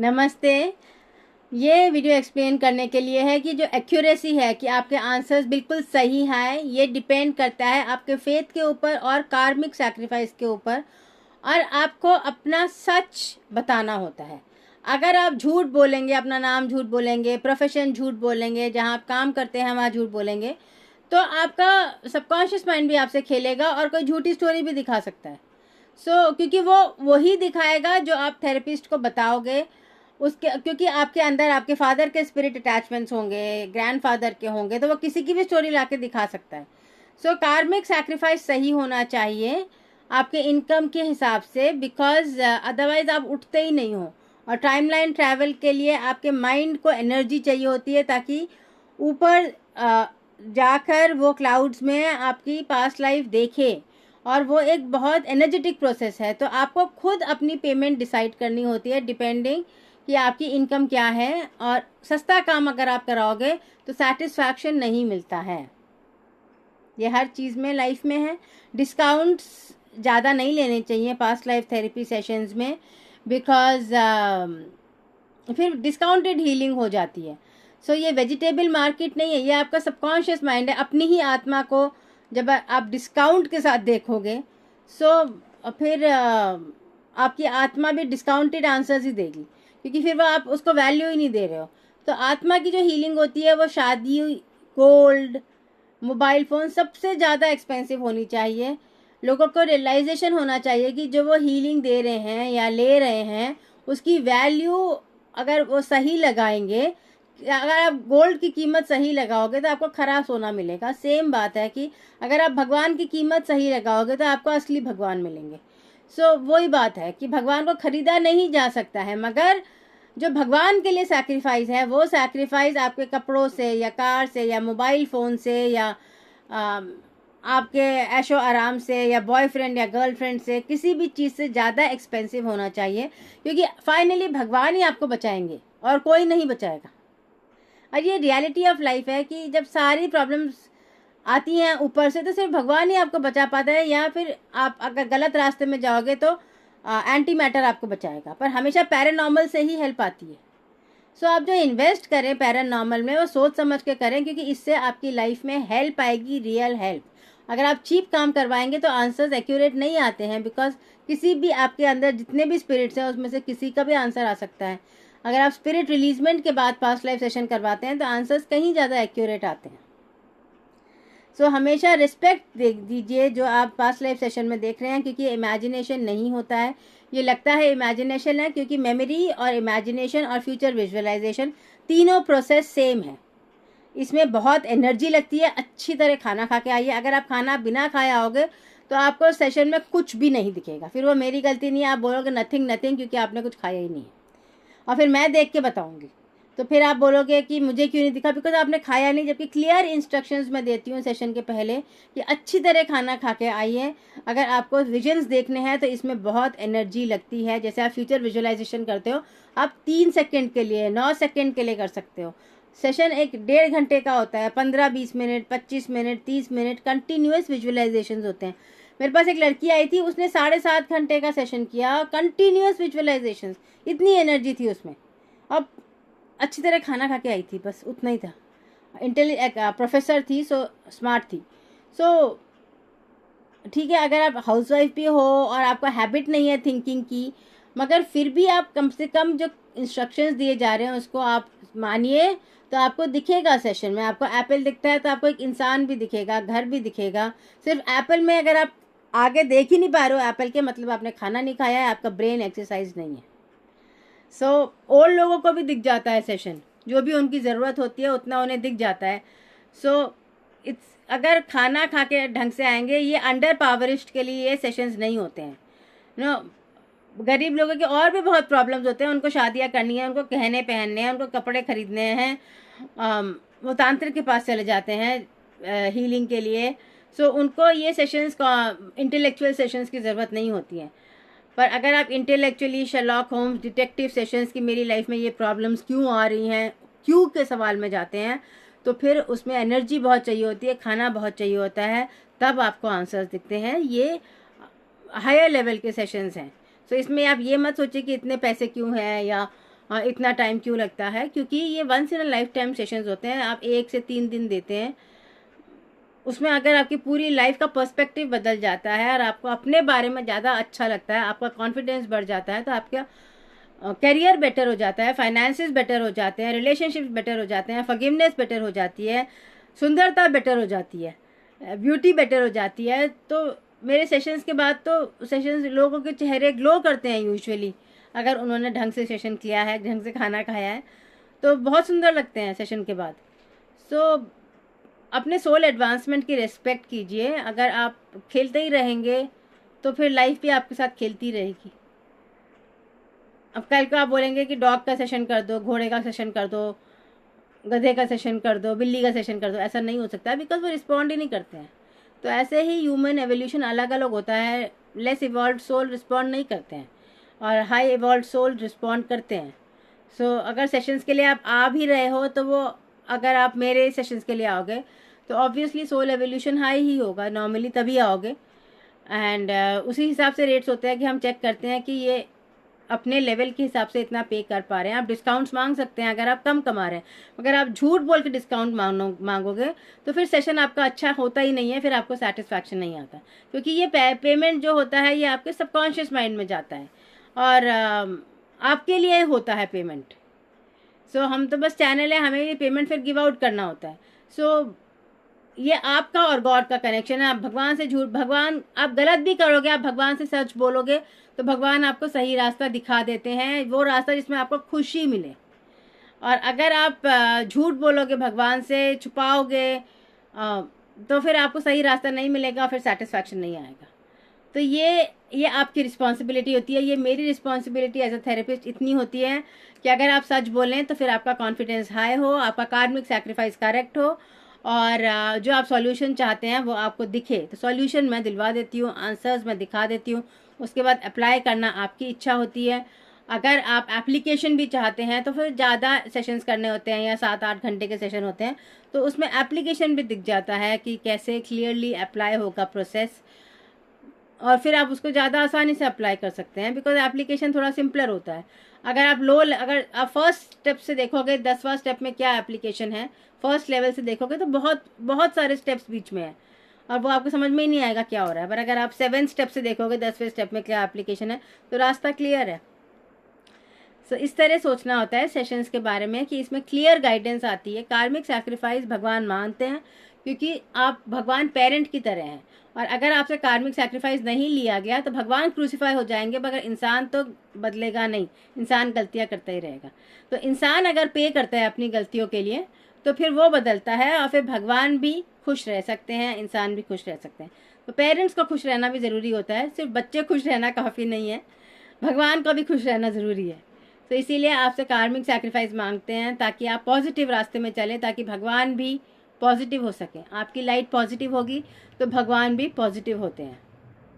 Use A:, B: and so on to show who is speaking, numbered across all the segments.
A: नमस्ते। ये video explain करने के लिए है कि जो एक्यूरेसी है कि आपके आंसर्स बिल्कुल सही है, ये डिपेंड करता है आपके फेथ के ऊपर और कार्मिक सैक्रिफाइस के ऊपर, और आपको अपना सच बताना होता है। अगर आप झूठ बोलेंगे, अपना नाम झूठ बोलेंगे, प्रोफेशन झूठ बोलेंगे, जहाँ आप काम करते हैं वहाँ झूठ बोलेंगे, तो आपका सबकॉन्शियस माइंड भी आपसे खेलेगा और कोई झूठी स्टोरी भी दिखा सकता है। क्योंकि वो वही दिखाएगा जो आप थेरेपिस्ट को बताओगे उसके, क्योंकि आपके अंदर आपके फादर के स्पिरिट अटैचमेंट्स होंगे, ग्रैंडफादर के होंगे, तो वो किसी की भी स्टोरी ला के दिखा सकता है। कार्मिक सैक्रिफाइस सही होना चाहिए आपके इनकम के हिसाब से, बिकॉज अदरवाइज आप उठते ही नहीं हो। और टाइमलाइन ट्रैवल के लिए आपके माइंड को एनर्जी चाहिए होती है ताकि ऊपर जाकर वो क्लाउड्स में आपकी पास्ट लाइफ देखे, और वो एक बहुत एनर्जेटिक प्रोसेस है। तो आपको खुद अपनी पेमेंट डिसाइड करनी होती है डिपेंडिंग कि आपकी इनकम क्या है, और सस्ता काम अगर आप कराओगे तो सेटिस्फैक्शन नहीं मिलता है। ये हर चीज़ में लाइफ में है। डिस्काउंट्स ज़्यादा नहीं लेने चाहिए पास्ट लाइफ थेरेपी सेशंस में, बिकॉज फिर डिस्काउंटेड हीलिंग हो जाती है। ये वेजिटेबल मार्केट नहीं है, ये आपका सबकॉन्शियस माइंड है। अपनी ही आत्मा को जब आप डिस्काउंट के साथ देखोगे, फिर आपकी आत्मा भी डिस्काउंटेड आंसर्स ही देगी, क्योंकि फिर वो आप उसको वैल्यू ही नहीं दे रहे हो। तो आत्मा की जो हीलिंग होती है वो शादी, गोल्ड, मोबाइल फ़ोन सबसे ज़्यादा एक्सपेंसिव होनी चाहिए। लोगों को रियलाइजेशन होना चाहिए कि जो वो हीलिंग दे रहे हैं या ले रहे हैं उसकी वैल्यू अगर वो सही लगाएंगे, अगर आप गोल्ड की कीमत सही लगाओगे तो आपको खरा सोना मिलेगा। सेम बात है कि अगर आप भगवान की कीमत सही लगाओगे तो आपको असली भगवान मिलेंगे। वही बात है कि भगवान को खरीदा नहीं जा सकता है, मगर जो भगवान के लिए सैक्रिफाइस है वो सैक्रिफाइस आपके कपड़ों से या कार से या मोबाइल फ़ोन से या आपके ऐशो आराम से या बॉयफ्रेंड या गर्लफ्रेंड से, किसी भी चीज़ से ज़्यादा एक्सपेंसिव होना चाहिए, क्योंकि फाइनली भगवान ही आपको बचाएंगे और कोई नहीं बचाएगा। और ये रियलिटी ऑफ लाइफ है कि जब सारी प्रॉब्लम्स आती हैं ऊपर से तो सिर्फ भगवान ही आपको बचा पाता है, या फिर आप अगर गलत रास्ते में जाओगे तो एंटी मैटर आपको बचाएगा। पर हमेशा पैरानॉर्मल से ही हेल्प आती है। आप जो इन्वेस्ट करें पैरानॉर्मल में वो सोच समझ के करें, क्योंकि इससे आपकी लाइफ में हेल्प आएगी, रियल हेल्प। अगर आप चीप काम करवाएंगे तो आंसर्स एक्यूरेट नहीं आते हैं, बिकॉज किसी भी आपके अंदर जितने भी स्पिरिट्स हैं उसमें से किसी का भी आंसर आ सकता है। अगर आप स्पिरिट रिलीजमेंट के बाद पास्ट लाइफ सेशन करवाते हैं तो आंसर्स कहीं ज़्यादा एक्यूरेट आते हैं। हमेशा रिस्पेक्ट दे दीजिए जो आप पास्ट लाइफ सेशन में देख रहे हैं, क्योंकि इमेजिनेशन नहीं होता है। ये लगता है इमेजिनेशन है, क्योंकि मेमोरी और इमेजिनेशन और फ्यूचर विजुअलाइजेशन तीनों प्रोसेस सेम है। इसमें बहुत एनर्जी लगती है। अच्छी तरह खाना खा के आइए। अगर आप खाना बिना खाए आओगे तो आपको सेशन में कुछ भी नहीं दिखेगा। फिर वो मेरी गलती नहीं है, आप बोलोगे नथिंग नथिंग, क्योंकि आपने कुछ खाया ही नहीं है। और फिर मैं देख के बताऊंगी तो फिर आप बोलोगे कि मुझे क्यों नहीं दिखा, बिकॉज आपने खाया नहीं। जबकि क्लियर इंस्ट्रक्शंस मैं देती हूँ सेशन के पहले कि अच्छी तरह खाना खा के आइए। अगर आपको विजन्स देखने हैं तो इसमें बहुत एनर्जी लगती है। जैसे आप फ्यूचर विजुअलाइजेशन करते हो, आप 3 सेकेंड के लिए, 9 सेकेंड के लिए कर सकते हो। सेशन 1-1.5 घंटे का होता है, 15-20 minute, 25 minute, 30 minute continuous visualization होते हैं। मेरे पास एक लड़की आई थी, उसने 7.5 घंटे का सेशन किया, कंटिन्यूस विजुअलाइजेशन। इतनी एनर्जी थी उसमें। अब अच्छी तरह खाना खा के आई थी, बस उतना ही था। प्रोफेसर थी, स्मार्ट थी। ठीक है, अगर आप हाउसवाइफ भी हो और आपका हैबिट नहीं है थिंकिंग की, मगर फिर भी आप कम से कम जो इंस्ट्रक्शंस दिए जा रहे हैं उसको आप मानिए, तो आपको दिखेगा सेशन में। आपको एप्पल दिखता है तो आपको एक इंसान भी दिखेगा, घर भी दिखेगा। सिर्फ एप्पल में अगर आप आगे देख ही नहीं पा रहे हो एप्पल के, मतलब आपने खाना नहीं खाया है, आपका ब्रेन एक्सरसाइज नहीं है। ओल्ड लोगों को भी दिख जाता है सेशन, जो भी उनकी ज़रूरत होती है उतना उन्हें दिख जाता है। इट्स, अगर खाना खा के ढंग से आएंगे, ये अंडर पावरिस्ट के लिए ये सेशंस नहीं होते हैं। गरीब लोगों के और भी बहुत प्रॉब्लम्स होते हैं। उनको शादियां करनी है, उनको गहने पहनने हैं, उनको कपड़े खरीदने हैं, वो तांत्रिक के पास चले जाते हैं हीलिंग के लिए। उनको ये सेशंस का इंटेलेक्चुअल सेशंस की ज़रूरत नहीं होती है। पर अगर आप intellectually Sherlock Holmes detective sessions की मेरी लाइफ में ये प्रॉब्लम्स क्यों आ रही हैं, क्यों के सवाल में जाते हैं, तो फिर उसमें एनर्जी बहुत चाहिए होती है, खाना बहुत चाहिए होता है, तब आपको आंसर्स दिखते हैं। ये हायर लेवल के सेशंस हैं। इसमें आप ये मत सोचिए कि इतने पैसे क्यों हैं, या इतना टाइम क्यों लगता है, क्योंकि ये once in a lifetime sessions होते हैं। आप 1 से 3 दिन देते हैं, उसमें अगर आपकी पूरी लाइफ का पर्सपेक्टिव बदल जाता है और आपको अपने बारे में ज़्यादा अच्छा लगता है, आपका कॉन्फिडेंस बढ़ जाता है, तो आपका करियर बेटर हो जाता है, फाइनेंसेस बेटर हो जाते हैं, रिलेशनशिप्स बेटर हो जाते हैं, फॉरगिवनेस बेटर हो जाती है, सुंदरता बेटर हो जाती है, ब्यूटी बेटर हो जाती है। तो मेरे सेशंस के बाद तो सेशंस लोगों के चेहरे ग्लो करते हैं यूजुअली, अगर उन्होंने ढंग से सेशन किया है, ढंग से खाना खाया है, तो बहुत सुंदर लगते हैं सेशन के बाद। सो अपने सोल एडवांसमेंट की रिस्पेक्ट कीजिए। अगर आप खेलते ही रहेंगे तो फिर लाइफ भी आपके साथ खेलती रहेगी। अब कल को आप बोलेंगे कि डॉग का सेशन कर दो, घोड़े का सेशन कर दो, गधे का सेशन कर दो, बिल्ली का सेशन कर दो, ऐसा नहीं हो सकता, बिकॉज वो रिस्पॉन्ड ही नहीं करते हैं। तो ऐसे ही ह्यूमन एवोल्यूशन अलग अलग होता है। लेस इवॉल्व सोल रिस्पॉन्ड नहीं करते हैं और हाई इवॉल्व सोल रिस्पॉन्ड करते हैं। सो अगर सेशंस के लिए आप आ भी रहे हो, तो वो अगर आप मेरे सेशंस के लिए आओगे तो ऑब्वियसली सोल एवोल्यूशन हाई ही होगा, नॉर्मली तभी आओगे। एंड उसी हिसाब से रेट्स होते हैं कि हम चेक करते हैं कि ये अपने लेवल के हिसाब से इतना पे कर पा रहे हैं। आप डिस्काउंट्स मांग सकते हैं अगर आप कम कमा रहे हैं। अगर आप झूठ बोल के डिस्काउंट मांगोगे तो फिर सेशन आपका अच्छा होता ही नहीं है, फिर आपको सेटिस्फैक्शन नहीं आता, क्योंकि ये पेमेंट जो होता है ये आपके सबकॉन्शियस माइंड में जाता है और आपके लिए होता है पेमेंट। सो हम तो बस चैनल है, हमें ये पेमेंट फिर गिव आउट करना होता है। सो ये आपका और गॉड का कनेक्शन है। आप भगवान से झूठ, भगवान आप गलत भी करोगे, आप भगवान से सच बोलोगे तो भगवान आपको सही रास्ता दिखा देते हैं, वो रास्ता जिसमें आपको खुशी मिले। और अगर आप झूठ बोलोगे, भगवान से छुपाओगे, तो फिर आपको सही रास्ता नहीं मिलेगा, फिर सेटिस्फैक्शन नहीं आएगा। तो ये आपकी रिस्पॉन्सिबिलिटी होती है, ये मेरी रिस्पॉन्सिबिलिटी एज अ थेरेपिस्ट इतनी होती है कि अगर आप सच बोलें तो फिर आपका कॉन्फिडेंस हाई हो, आपका कार्मिक सैक्रिफाइस करेक्ट हो और जो आप सॉल्यूशन चाहते हैं वो आपको दिखे। तो सॉल्यूशन मैं दिलवा देती हूँ, आंसर्स मैं दिखा देती हूँ, उसके बाद अप्लाई करना आपकी इच्छा होती है। अगर आप एप्लीकेशन भी चाहते हैं तो फिर ज़्यादा सेशंस करने होते हैं या 7-8 घंटे के सेशन होते हैं, तो उसमें एप्लीकेशन भी दिख जाता है कि कैसे क्लियरली अप्लाई होगा प्रोसेस, और फिर आप उसको ज़्यादा आसानी से अप्लाई कर सकते हैं, बिकॉज एप्लीकेशन थोड़ा सिंपलर होता है। अगर आप फर्स्ट स्टेप से देखोगे, 10वां स्टेप में क्या एप्लीकेशन है, फर्स्ट लेवल से देखोगे तो बहुत बहुत सारे स्टेप्स बीच में है और वो आपको समझ में ही नहीं आएगा क्या हो रहा है। पर अगर आप 7 स्टेप से देखोगे, 10वें स्टेप में क्या एप्लीकेशन है, तो रास्ता क्लियर है। सो इस तरह सोचना होता है सेशंस के बारे में कि इसमें क्लियर गाइडेंस आती है। कार्मिक सैक्रिफाइस भगवान मानते हैं क्योंकि आप भगवान पेरेंट की तरह हैं, और अगर आपसे कार्मिक सैक्रिफाइस नहीं लिया गया तो भगवान क्रूसीफाई हो जाएंगे, मगर इंसान तो बदलेगा नहीं, इंसान गलतियां करता ही रहेगा। तो इंसान अगर पे करता है अपनी गलतियों के लिए तो फिर वो बदलता है और फिर भगवान भी खुश रह सकते हैं, इंसान भी खुश रह सकते हैं। तो पेरेंट्स को खुश रहना भी ज़रूरी होता है, सिर्फ बच्चे खुश रहना काफ़ी नहीं है, भगवान को भी खुश रहना ज़रूरी है। तो इसीलिए आपसे कार्मिक सैक्रिफाइस मांगते हैं ताकि आप पॉजिटिव रास्ते में चलें, ताकि भगवान भी पॉजिटिव हो सके। आपकी लाइट पॉजिटिव होगी तो भगवान भी पॉजिटिव होते हैं,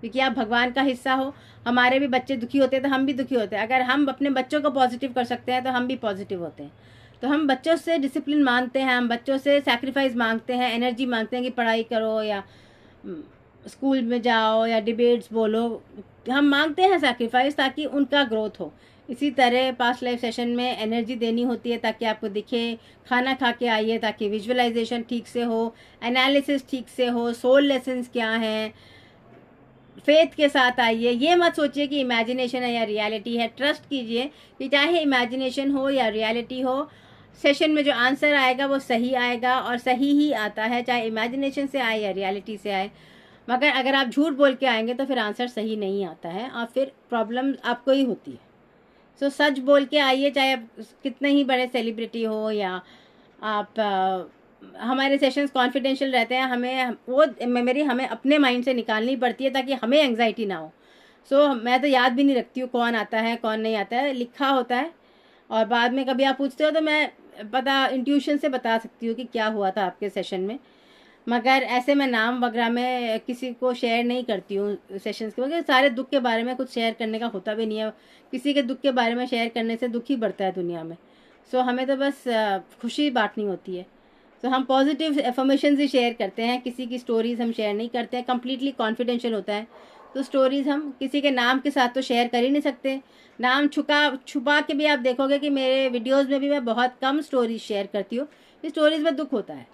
A: क्योंकि आप भगवान का हिस्सा हो। हमारे भी बच्चे दुखी होते हैं तो हम भी दुखी होते हैं, अगर हम अपने बच्चों को पॉजिटिव कर सकते हैं तो हम भी पॉजिटिव होते हैं। तो हम बच्चों से डिसिप्लिन मांगते हैं, हम बच्चों से सैक्रिफाइस मांगते हैं, एनर्जी मांगते हैं कि पढ़ाई करो या स्कूल में जाओ या डिबेट्स बोलो, हम मांगते हैं सैक्रिफाइस ताकि उनका ग्रोथ हो। इसी तरह पास्ट लाइफ सेशन में एनर्जी देनी होती है ताकि आपको दिखे, खाना खा के आइए ताकि विजुअलाइजेशन ठीक से हो, एनालिसिस ठीक से हो, सोल लेसन्स क्या हैं, फेथ के साथ आइए। ये मत सोचिए कि इमेजिनेशन है या रियलिटी है, ट्रस्ट कीजिए कि चाहे इमेजिनेशन हो या रियलिटी हो, सेशन में जो आंसर आएगा वो सही आएगा, और सही ही आता है, चाहे इमेजिनेशन से आए या रियलिटी से आए। मगर अगर आप झूठ बोल के आएंगे तो फिर आंसर सही नहीं आता है और फिर प्रॉब्लम आपको ही होती है। सो सच बोल के आइए, चाहे आप कितने ही बड़े सेलिब्रिटी हो या आप हमारे सेशंस कॉन्फिडेंशियल रहते हैं, हमें वो मेमोरी हमें अपने माइंड से निकालनी पड़ती है ताकि हमें एंग्जाइटी ना हो। सो मैं तो याद भी नहीं रखती हूँ कौन आता है कौन नहीं आता है, लिखा होता है और बाद में कभी आप पूछते हो तो मैं इंट्यूशन से बता सकती हूँ कि क्या हुआ था आपके सेशन में। मगर ऐसे मैं नाम वगैरह में किसी को शेयर नहीं करती हूँ सेशंस के, क्योंकि सारे दुख के बारे में कुछ शेयर करने का होता भी नहीं है। किसी के दुख के बारे में शेयर करने से दुख ही बढ़ता है दुनिया में। सो हमें तो बस खुशी बांटनी होती है। तो हम पॉजिटिव एफर्मेशन ही शेयर करते हैं, किसी की स्टोरीज हम शेयर नहीं करते हैं, कम्प्लीटली कॉन्फिडेंशियल होता है। तो स्टोरीज़ हम किसी के नाम के साथ तो शेयर कर ही नहीं सकते। नाम छुपा के भी आप देखोगे कि मेरे वीडियोस में भी मैं बहुत कम स्टोरीज शेयर करती हूँ। इस स्टोरीज में दुख होता है,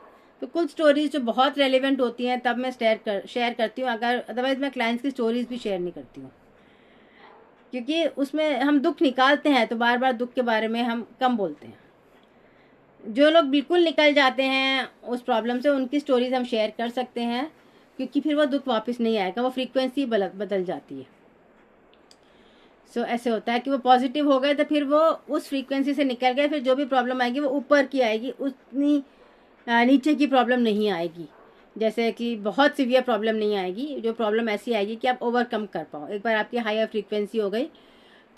A: तो कुछ स्टोरीज जो बहुत रेलिवेंट होती हैं तब मैं शेयर करती हूँ, अगर अदरवाइज मैं क्लाइंट्स की स्टोरीज भी शेयर नहीं करती हूँ, क्योंकि उसमें हम दुख निकालते हैं तो बार बार दुख के बारे में हम कम बोलते हैं। जो लोग बिल्कुल निकल जाते हैं उस प्रॉब्लम से, उनकी स्टोरीज हम शेयर कर सकते हैं, क्योंकि फिर वो दुख वापस नहीं आएगा, वो फ्रीक्वेंसी बदल जाती है। सो ऐसे होता है कि वो पॉजिटिव हो गए तो फिर वो उस फ्रीक्वेंसी से निकल गए, फिर जो भी प्रॉब्लम आएगी वो ऊपर की आएगी, उतनी नीचे की प्रॉब्लम नहीं आएगी। जैसे कि बहुत सीवियर प्रॉब्लम नहीं आएगी, जो प्रॉब्लम ऐसी आएगी कि आप ओवरकम कर पाओ। एक बार आपकी हायर फ्रीक्वेंसी हो गई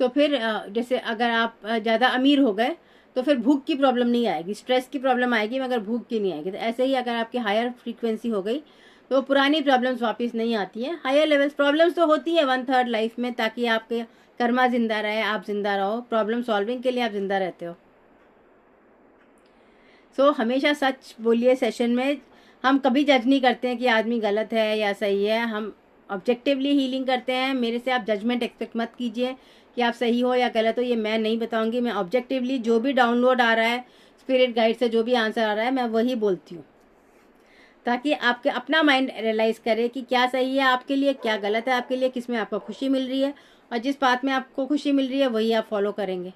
A: तो फिर जैसे अगर आप ज़्यादा अमीर हो गए तो फिर भूख की प्रॉब्लम नहीं आएगी, स्ट्रेस की प्रॉब्लम आएगी मगर भूख की नहीं आएगी। तो ऐसे ही अगर आपकी हायर फ्रीक्वेंसी हो गई तो पुरानी प्रॉब्लम्स वापस नहीं आती हैं। हायर लेवल्स प्रॉब्लम्स तो होती है 1/3 लाइफ में, ताकि आपके कर्मा जिंदा रहे, आप जिंदा रहो, प्रॉब्लम सॉल्विंग के लिए आप जिंदा रहते हो। सो हमेशा सच बोलिए सेशन में। हम कभी जज नहीं करते हैं कि आदमी गलत है या सही है, हम ऑब्जेक्टिवली हीलिंग करते हैं। मेरे से आप जजमेंट एक्सपेक्ट मत कीजिए कि आप सही हो या गलत हो, ये मैं नहीं बताऊंगी। मैं ऑब्जेक्टिवली जो भी डाउनलोड आ रहा है स्पिरिट गाइड से, जो भी आंसर आ रहा है, मैं वही बोलती हूँ, ताकि आपके अपना माइंड रियलाइज़ करे कि क्या सही है आपके लिए, क्या गलत है आपके लिए, किस में आपको खुशी मिल रही है, और जिस बात में आपको खुशी मिल रही है वही आप फॉलो करेंगे।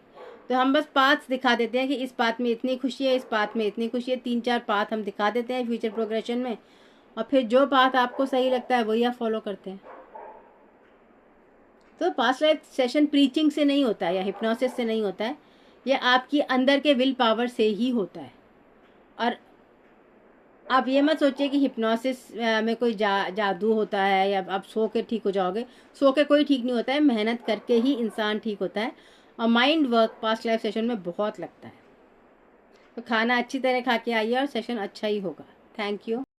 A: तो हम बस पाथ दिखा देते हैं कि इस बात में इतनी खुशी है, इस बात में इतनी खुशी है। 3-4 पाथ हम दिखा देते हैं फ्यूचर प्रोग्रेशन में, और फिर जो पाथ आपको सही लगता है वही आप फॉलो करते हैं। तो पास्ट लाइफ सेशन प्रीचिंग से नहीं होता है या हिप्नोसिस से नहीं होता है, ये आपकी अंदर के विल पावर से ही होता है। और आप ये मत सोचिए कि हिप्नोसिस में कोई जादू होता है या आप सो के ठीक हो जाओगे। सो के कोई ठीक नहीं होता है, मेहनत करके ही इंसान ठीक होता है। और mind work past life session में बहुत लगता है। तो खाना अच्छी तरह खा के आइए और सेशन अच्छा ही होगा। Thank you.